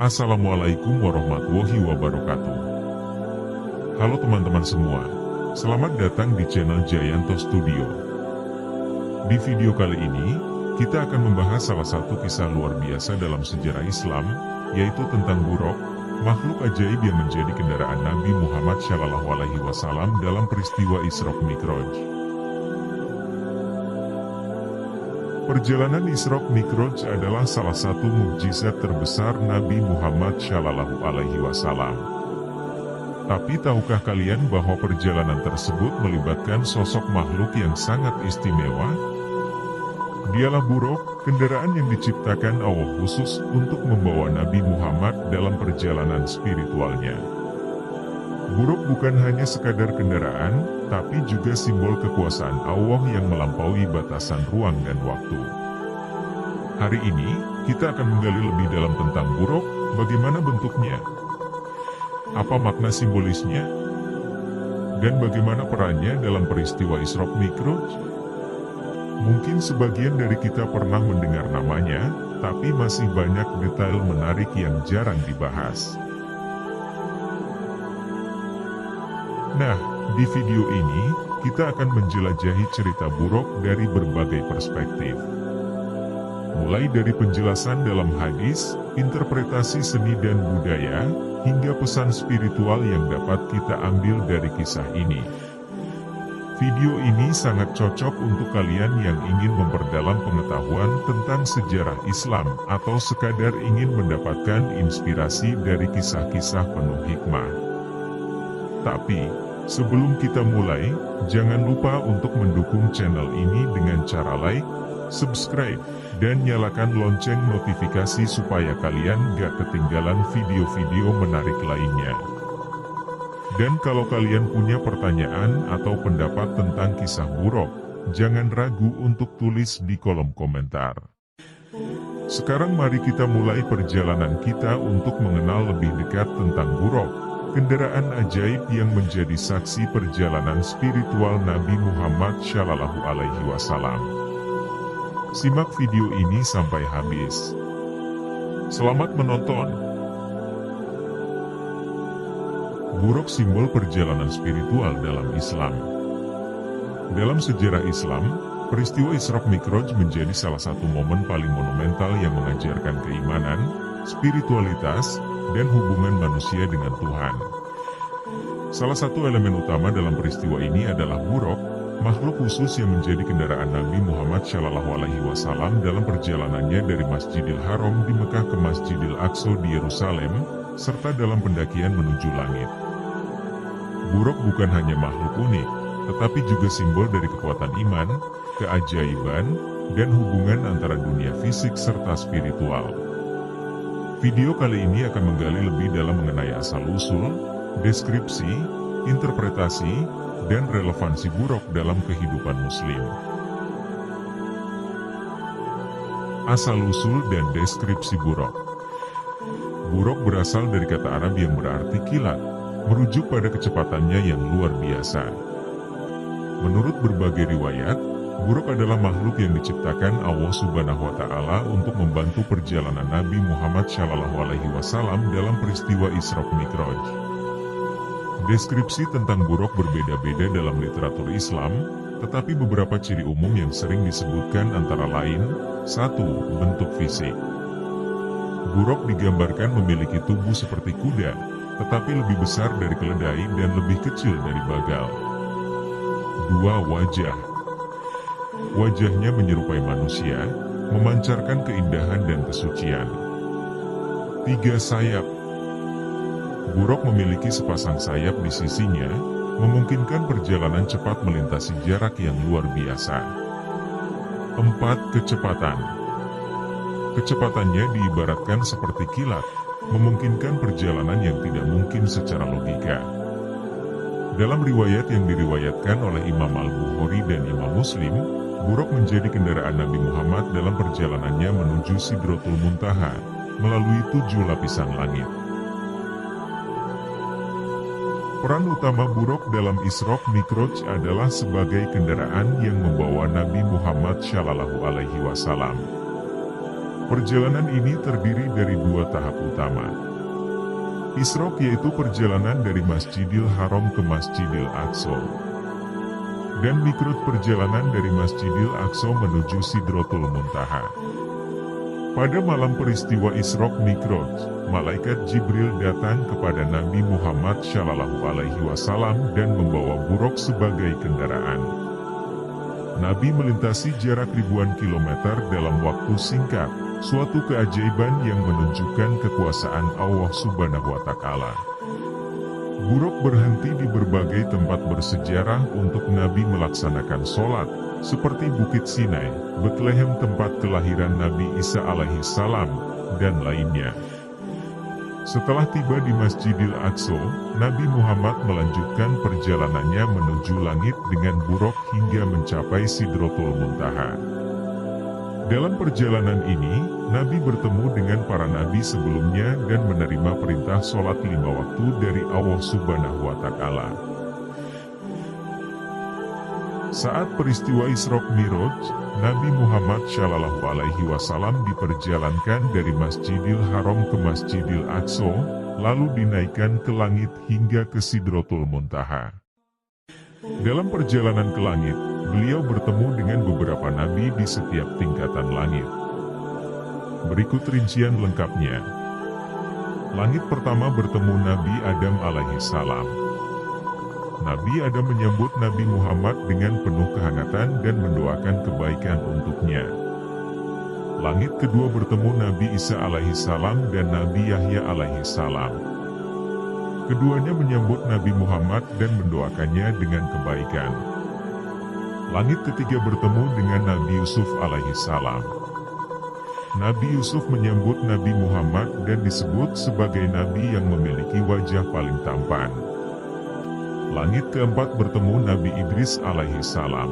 Assalamualaikum warahmatullahi wabarakatuh. Halo teman-teman semua, selamat datang di channel Jayanto Studio. Di video kali ini, kita akan membahas salah satu kisah luar biasa dalam sejarah Islam, yaitu tentang buraq, makhluk ajaib yang menjadi kendaraan Nabi Muhammad SAW dalam peristiwa Isra Mi'raj. Perjalanan Isra Mi'raj adalah salah satu mukjizat terbesar Nabi Muhammad SAW. Tapi tahukah kalian bahwa perjalanan tersebut melibatkan sosok makhluk yang sangat istimewa? Dialah buraq, kendaraan yang diciptakan Allah khusus untuk membawa Nabi Muhammad dalam perjalanan spiritualnya. Buraq bukan hanya sekadar kendaraan, tapi juga simbol kekuasaan Allah yang melampaui batasan ruang dan waktu. Hari ini, kita akan menggali lebih dalam tentang buraq, bagaimana bentuknya, apa makna simbolisnya, dan bagaimana perannya dalam peristiwa Isra Mi'raj. Mungkin sebagian dari kita pernah mendengar namanya, tapi masih banyak detail menarik yang jarang dibahas. Nah, di video ini, kita akan menjelajahi cerita buraq dari berbagai perspektif. Mulai dari penjelasan dalam hadis, interpretasi seni dan budaya, hingga pesan spiritual yang dapat kita ambil dari kisah ini. Video ini sangat cocok untuk kalian yang ingin memperdalam pengetahuan tentang sejarah Islam atau sekadar ingin mendapatkan inspirasi dari kisah-kisah penuh hikmah. Tapi, sebelum kita mulai, jangan lupa untuk mendukung channel ini dengan cara like, subscribe, dan nyalakan lonceng notifikasi supaya kalian gak ketinggalan video-video menarik lainnya. Dan kalau kalian punya pertanyaan atau pendapat tentang kisah buraq, jangan ragu untuk tulis di kolom komentar. Sekarang mari kita mulai perjalanan kita untuk mengenal lebih dekat tentang buraq, kendaraan ajaib yang menjadi saksi perjalanan spiritual Nabi Muhammad SAW. Simak video ini sampai habis. Selamat menonton. Buraq simbol perjalanan spiritual dalam Islam. Dalam sejarah Islam, peristiwa Isra Mi'raj menjadi salah satu momen paling monumental yang mengajarkan keimanan, spiritualitas, dan hubungan manusia dengan Tuhan. Salah satu elemen utama dalam peristiwa ini adalah buraq, makhluk khusus yang menjadi kendaraan Nabi Muhammad SAW dalam perjalanannya dari Masjidil Haram di Mekah ke Masjidil Aqsa di Yerusalem, serta dalam pendakian menuju langit. Buraq bukan hanya makhluk unik, tetapi juga simbol dari kekuatan iman, keajaiban, dan hubungan antara dunia fisik serta spiritual. Video kali ini akan menggali lebih dalam mengenai asal-usul, deskripsi, interpretasi, dan relevansi buraq dalam kehidupan muslim. Asal-usul dan deskripsi buraq. Buraq berasal dari kata Arab yang berarti kilat, merujuk pada kecepatannya yang luar biasa. Menurut berbagai riwayat, buraq adalah makhluk yang diciptakan Allah Subhanahu wa Ta'ala untuk membantu perjalanan Nabi Muhammad SAW dalam peristiwa Isra Mi'raj. Deskripsi tentang buraq berbeda-beda dalam literatur Islam, tetapi beberapa ciri umum yang sering disebutkan antara lain: 1. Bentuk fisik. Buraq digambarkan memiliki tubuh seperti kuda, tetapi lebih besar dari keledai dan lebih kecil dari bagal. 2. Wajah. Wajahnya menyerupai manusia, memancarkan keindahan dan kesucian. 3. Sayap. Buraq memiliki sepasang sayap di sisinya, memungkinkan perjalanan cepat melintasi jarak yang luar biasa. 4. Kecepatan. Kecepatannya diibaratkan seperti kilat, memungkinkan perjalanan yang tidak mungkin secara logika. Dalam riwayat yang diriwayatkan oleh Imam Al-Bukhari dan Imam Muslim, buraq menjadi kendaraan Nabi Muhammad dalam perjalanannya menuju Sidratul Muntaha, melalui 7 lapisan langit. Peran utama buraq dalam Isra Mi'raj adalah sebagai kendaraan yang membawa Nabi Muhammad SAW. Perjalanan ini terdiri dari dua tahap utama. Isra' yaitu perjalanan dari Masjidil Haram ke Masjidil Aqsa. Dan Mi'raj perjalanan dari Masjidil Aqsa menuju Sidratul Muntaha. Pada malam peristiwa Isra' Mi'raj, malaikat Jibril datang kepada Nabi Muhammad SAW dan membawa buruk sebagai kendaraan. Nabi melintasi jarak ribuan kilometer dalam waktu singkat, suatu keajaiban yang menunjukkan kekuasaan Allah Subhanahu wa Ta'ala. Buruk berhenti di berbagai tempat bersejarah untuk Nabi melaksanakan sholat, seperti Bukit Sinai, Bethlehem tempat kelahiran Nabi Isa alaihissalam, dan lainnya. Setelah tiba di Masjidil Aqsa, Nabi Muhammad melanjutkan perjalanannya menuju langit dengan buruk hingga mencapai Sidratul Muntaha. Dalam perjalanan ini, Nabi bertemu dengan para nabi sebelumnya dan menerima perintah sholat 5 waktu dari Allah Subhanahu wa Ta'ala. Saat peristiwa Isra' Mi'raj, Nabi Muhammad SAW diperjalankan dari Masjidil Haram ke Masjidil Aqsa, lalu dinaikkan ke langit hingga ke Sidratul Muntaha. Dalam perjalanan ke langit, beliau bertemu dengan beberapa nabi di setiap tingkatan langit. Berikut rincian lengkapnya. Langit pertama bertemu Nabi Adam alaihissalam. Nabi Adam menyambut Nabi Muhammad dengan penuh kehangatan dan mendoakan kebaikan untuknya. Langit kedua bertemu Nabi Isa alaihissalam dan Nabi Yahya alaihissalam. Keduanya menyambut Nabi Muhammad dan mendoakannya dengan kebaikan. Langit ketiga bertemu dengan Nabi Yusuf alaihissalam. Nabi Yusuf menyambut Nabi Muhammad dan disebut sebagai Nabi yang memiliki wajah paling tampan. Langit keempat bertemu Nabi Idris alaihissalam.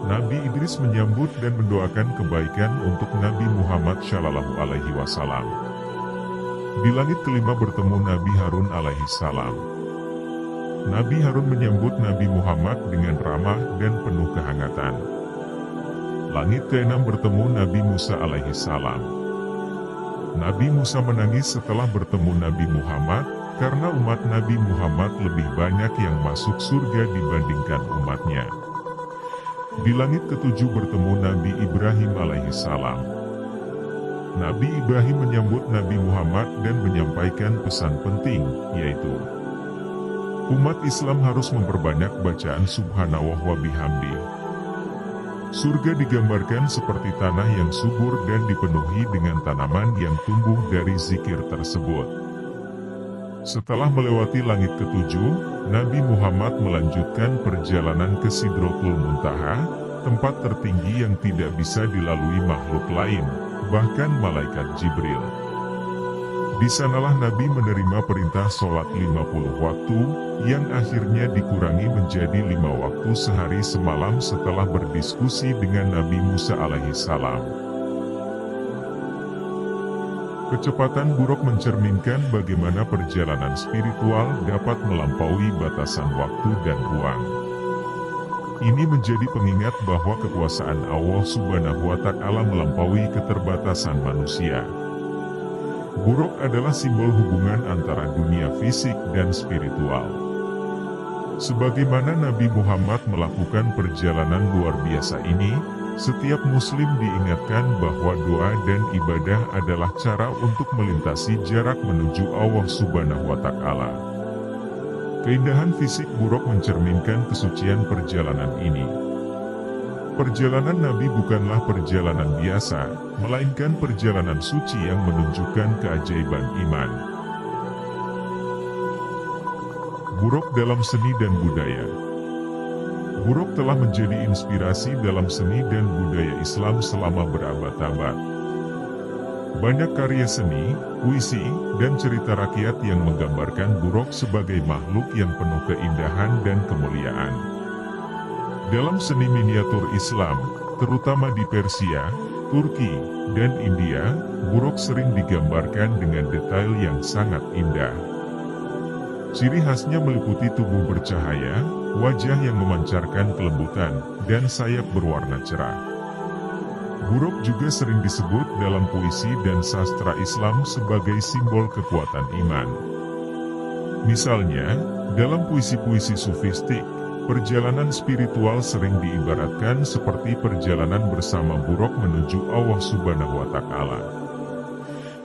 Nabi Idris menyambut dan mendoakan kebaikan untuk Nabi Muhammad SAW. Di langit kelima bertemu Nabi Harun alaihissalam. Nabi Harun menyambut Nabi Muhammad dengan ramah dan penuh kehangatan. Langit keenam bertemu Nabi Musa alaihissalam. Nabi Musa menangis setelah bertemu Nabi Muhammad, karena umat Nabi Muhammad lebih banyak yang masuk surga dibandingkan umatnya. Di langit ketujuh bertemu Nabi Ibrahim alaihissalam. Nabi Ibrahim menyambut Nabi Muhammad dan menyampaikan pesan penting, yaitu umat Islam harus memperbanyak bacaan subhanallah wa bihamdi. Surga digambarkan seperti tanah yang subur dan dipenuhi dengan tanaman yang tumbuh dari zikir tersebut. Setelah melewati langit ketujuh, Nabi Muhammad melanjutkan perjalanan ke Sidratul Muntaha, tempat tertinggi yang tidak bisa dilalui makhluk lain, bahkan malaikat Jibril. Di sanalah Nabi menerima perintah sholat 50 waktu, yang akhirnya dikurangi menjadi 5 waktu sehari semalam setelah berdiskusi dengan Nabi Musa alaihissalam. Kecepatan buruk mencerminkan bagaimana perjalanan spiritual dapat melampaui batasan waktu dan ruang. Ini menjadi pengingat bahwa kekuasaan Allah Subhanahu wa Ta'ala melampaui keterbatasan manusia. Buruk adalah simbol hubungan antara dunia fisik dan spiritual. Sebagaimana Nabi Muhammad melakukan perjalanan luar biasa ini, setiap muslim diingatkan bahwa doa dan ibadah adalah cara untuk melintasi jarak menuju Allah Subhanahu wa Ta'ala. Keindahan fisik buruk mencerminkan kesucian perjalanan ini. Perjalanan Nabi bukanlah perjalanan biasa, melainkan perjalanan suci yang menunjukkan keajaiban iman. Buruk dalam seni dan budaya. Buruk telah menjadi inspirasi dalam seni dan budaya Islam selama berabad-abad. Banyak karya seni, puisi, dan cerita rakyat yang menggambarkan Buruk sebagai makhluk yang penuh keindahan dan kemuliaan. Dalam seni miniatur Islam, terutama di Persia, Turki, dan India, Buruk sering digambarkan dengan detail yang sangat indah. Ciri khasnya meliputi tubuh bercahaya, wajah yang memancarkan kelembutan, dan sayap berwarna cerah. Buruk juga sering disebut dalam puisi dan sastra Islam sebagai simbol kekuatan iman. Misalnya, dalam puisi-puisi sufistik, perjalanan spiritual sering diibaratkan seperti perjalanan bersama buruk menuju Allah Subhanahu wa Ta'ala.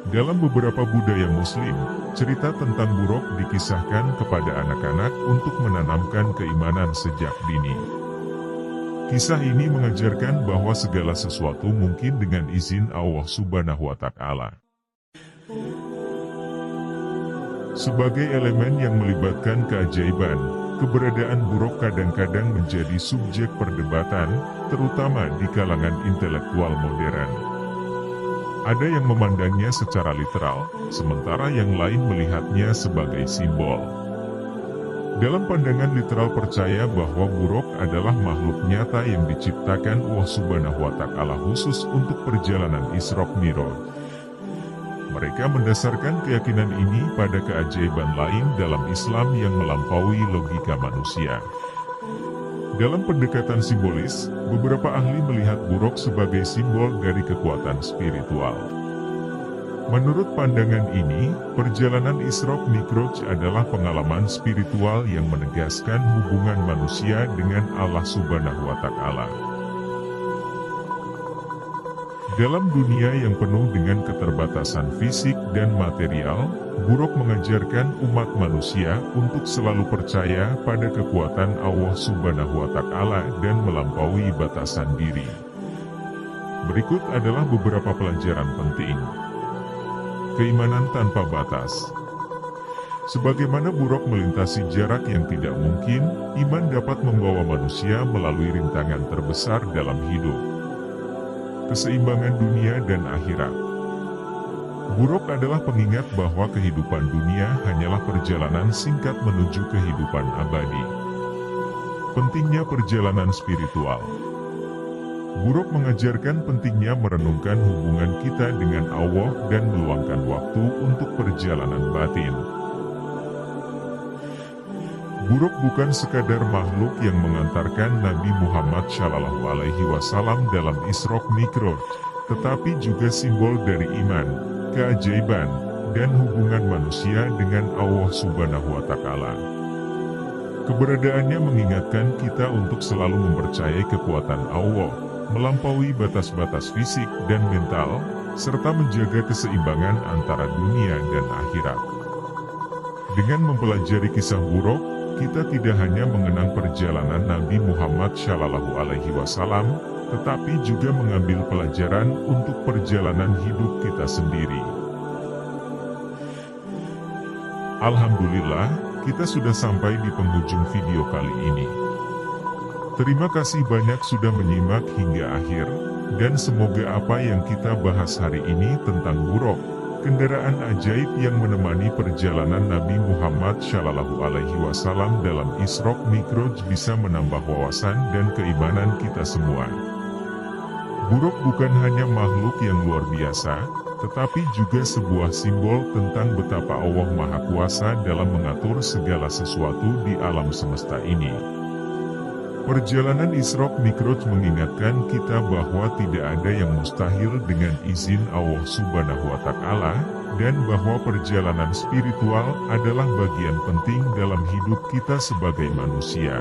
Dalam beberapa budaya Muslim, cerita tentang buruk dikisahkan kepada anak-anak untuk menanamkan keimanan sejak dini. Kisah ini mengajarkan bahwa segala sesuatu mungkin dengan izin Allah Subhanahu wa Ta'ala. Sebagai elemen yang melibatkan keajaiban, keberadaan buruk kadang-kadang menjadi subjek perdebatan, terutama di kalangan intelektual modern. Ada yang memandangnya secara literal, sementara yang lain melihatnya sebagai simbol. Dalam pandangan literal percaya bahwa buruk adalah makhluk nyata yang diciptakan Allah Subhanahu wa Ta'ala khusus untuk perjalanan Isra Mi'raj. Mereka mendasarkan keyakinan ini pada keajaiban lain dalam Islam yang melampaui logika manusia. Dalam pendekatan simbolis, beberapa ahli melihat buruk sebagai simbol dari kekuatan spiritual. Menurut pandangan ini, perjalanan Isra Mi'raj adalah pengalaman spiritual yang menegaskan hubungan manusia dengan Allah Subhanahu wa Ta'ala. Dalam dunia yang penuh dengan keterbatasan fisik dan material, buruk mengajarkan umat manusia untuk selalu percaya pada kekuatan Allah Subhanahu wa Ta'ala dan melampaui batasan diri. Berikut adalah beberapa pelajaran penting. Keimanan tanpa batas. Sebagaimana buruk melintasi jarak yang tidak mungkin, iman dapat membawa manusia melalui rintangan terbesar dalam hidup. Keseimbangan dunia dan akhirat. Buruk adalah pengingat bahwa kehidupan dunia hanyalah perjalanan singkat menuju kehidupan abadi. Pentingnya perjalanan spiritual. Buruk mengajarkan pentingnya merenungkan hubungan kita dengan Allah dan meluangkan waktu untuk perjalanan batin. Buruk bukan sekadar makhluk yang mengantarkan Nabi Muhammad SAW dalam Isra Mi'raj, tetapi juga simbol dari iman, keajaiban, dan hubungan manusia dengan Allah Subhanahu wa Ta'ala. Keberadaannya mengingatkan kita untuk selalu mempercayai kekuatan Allah, melampaui batas-batas fisik dan mental, serta menjaga keseimbangan antara dunia dan akhirat. Dengan mempelajari kisah buruk, kita tidak hanya mengenang perjalanan Nabi Muhammad SAW, tetapi juga mengambil pelajaran untuk perjalanan hidup kita sendiri. Alhamdulillah, kita sudah sampai di penghujung video kali ini. Terima kasih banyak sudah menyimak hingga akhir, dan semoga apa yang kita bahas hari ini tentang buruk, kendaraan ajaib yang menemani perjalanan Nabi Muhammad SAW dalam Isra Mi'raj bisa menambah wawasan dan keimanan kita semua. Buruk bukan hanya makhluk yang luar biasa, tetapi juga sebuah simbol tentang betapa Allah Maha Kuasa dalam mengatur segala sesuatu di alam semesta ini. Perjalanan Isra Mi'raj mengingatkan kita bahwa tidak ada yang mustahil dengan izin Allah Subhanahu wa Ta'ala, dan bahwa perjalanan spiritual adalah bagian penting dalam hidup kita sebagai manusia.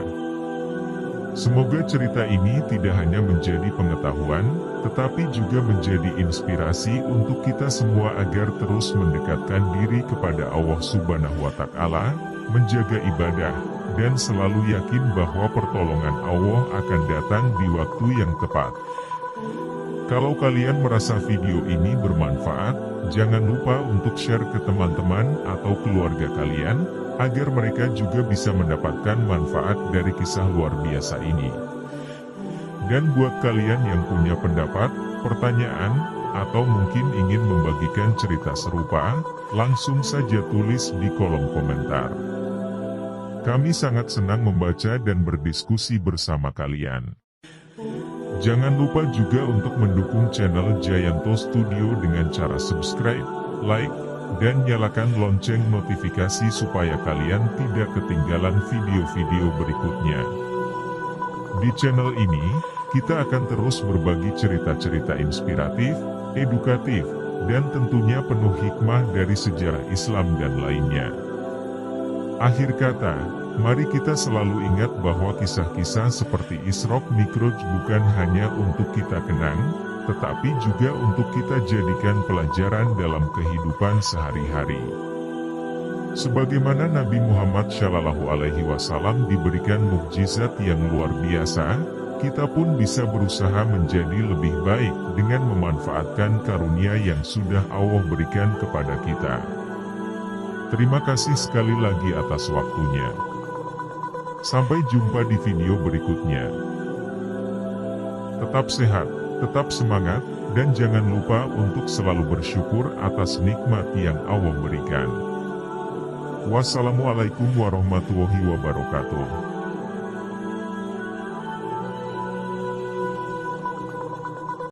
Semoga cerita ini tidak hanya menjadi pengetahuan, tetapi juga menjadi inspirasi untuk kita semua agar terus mendekatkan diri kepada Allah Subhanahu wa Ta'ala, menjaga ibadah, dan selalu yakin bahwa pertolongan Allah akan datang di waktu yang tepat. Kalau kalian merasa video ini bermanfaat, jangan lupa untuk share ke teman-teman atau keluarga kalian, agar mereka juga bisa mendapatkan manfaat dari kisah luar biasa ini. Dan buat kalian yang punya pendapat, pertanyaan, atau mungkin ingin membagikan cerita serupa, langsung saja tulis di kolom komentar. Kami sangat senang membaca dan berdiskusi bersama kalian. Jangan lupa juga untuk mendukung channel Jayanto Studio dengan cara subscribe, like, dan nyalakan lonceng notifikasi supaya kalian tidak ketinggalan video-video berikutnya. Di channel ini, kita akan terus berbagi cerita-cerita inspiratif, edukatif, dan tentunya penuh hikmah dari sejarah Islam dan lainnya. Akhir kata, mari kita selalu ingat bahwa kisah-kisah seperti Isra Mi'raj bukan hanya untuk kita kenang, tetapi juga untuk kita jadikan pelajaran dalam kehidupan sehari-hari. Sebagaimana Nabi Muhammad SAW diberikan mukjizat yang luar biasa, kita pun bisa berusaha menjadi lebih baik dengan memanfaatkan karunia yang sudah Allah berikan kepada kita. Terima kasih sekali lagi atas waktunya. Sampai jumpa di video berikutnya. Tetap sehat, tetap semangat, dan jangan lupa untuk selalu bersyukur atas nikmat yang Allah berikan. Wassalamualaikum warahmatullahi wabarakatuh.